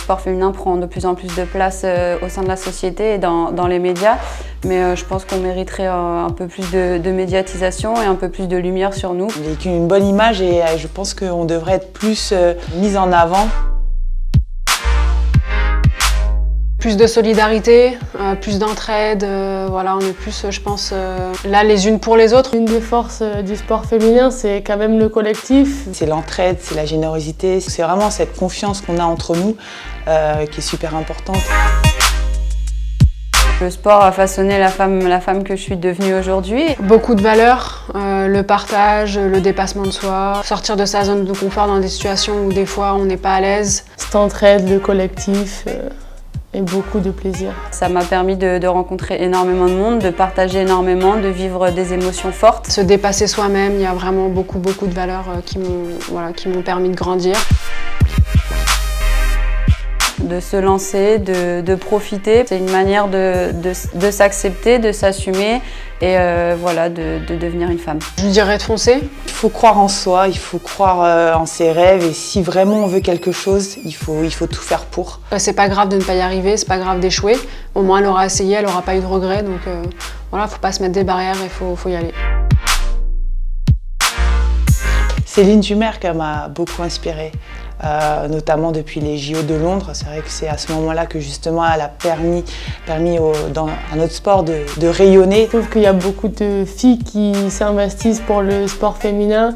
sport féminin prend de plus en plus de place au sein de la société et dans les médias. Mais je pense qu'on mériterait un peu plus de médiatisation et un peu plus de lumière sur nous. On véhicule une bonne image et je pense qu'on devrait être plus mis en avant. Plus de solidarité, plus d'entraide, voilà, on est plus, je pense, là les unes pour les autres. Une des forces du sport féminin, c'est quand même le collectif. C'est l'entraide, c'est la générosité, c'est vraiment cette confiance qu'on a entre nous qui est super importante. Le sport a façonné la femme que je suis devenue aujourd'hui. Beaucoup de valeurs, le partage, le dépassement de soi, sortir de sa zone de confort dans des situations où des fois on n'est pas à l'aise. Cette entraide, le collectif. Et beaucoup de plaisir. Ça m'a permis de rencontrer énormément de monde, de partager énormément, de vivre des émotions fortes. Se dépasser soi-même, il y a vraiment beaucoup de valeurs qui m'ont permis de grandir. De se lancer, de profiter. C'est une manière de s'accepter, de s'assumer et voilà, de devenir une femme. Je dirais de foncer. Il faut croire en soi, il faut croire en ses rêves et si vraiment on veut quelque chose, il faut tout faire pour. C'est pas grave de ne pas y arriver, c'est pas grave d'échouer. Au moins elle aura essayé, elle aura pas eu de regrets, donc voilà, faut pas se mettre des barrières, il faut y aller. Céline Dumerc m'a beaucoup inspirée, notamment depuis les JO de Londres. C'est vrai que c'est à ce moment-là que justement elle a permis dans notre sport de rayonner. Je trouve qu'il y a beaucoup de filles qui s'investissent pour le sport féminin,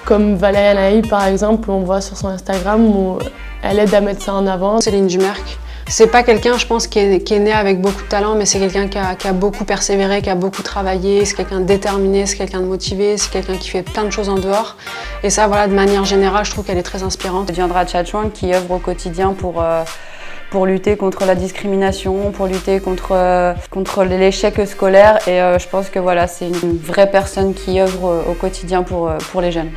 comme Valérie Anaï par exemple, on voit sur son Instagram où elle aide à mettre ça en avant. Céline Dumerc, c'est pas quelqu'un, je pense, qui est né avec beaucoup de talent, mais c'est quelqu'un qui a beaucoup persévéré, qui a beaucoup travaillé, c'est quelqu'un de déterminé, c'est quelqu'un de motivé, c'est quelqu'un qui fait plein de choses en dehors. Et ça, voilà, de manière générale, je trouve qu'elle est très inspirante. Diandra Tchatchouang qui œuvre au quotidien pour lutter contre la discrimination, pour lutter contre l'échec scolaire. Et je pense que voilà, c'est une vraie personne qui œuvre au quotidien pour les jeunes.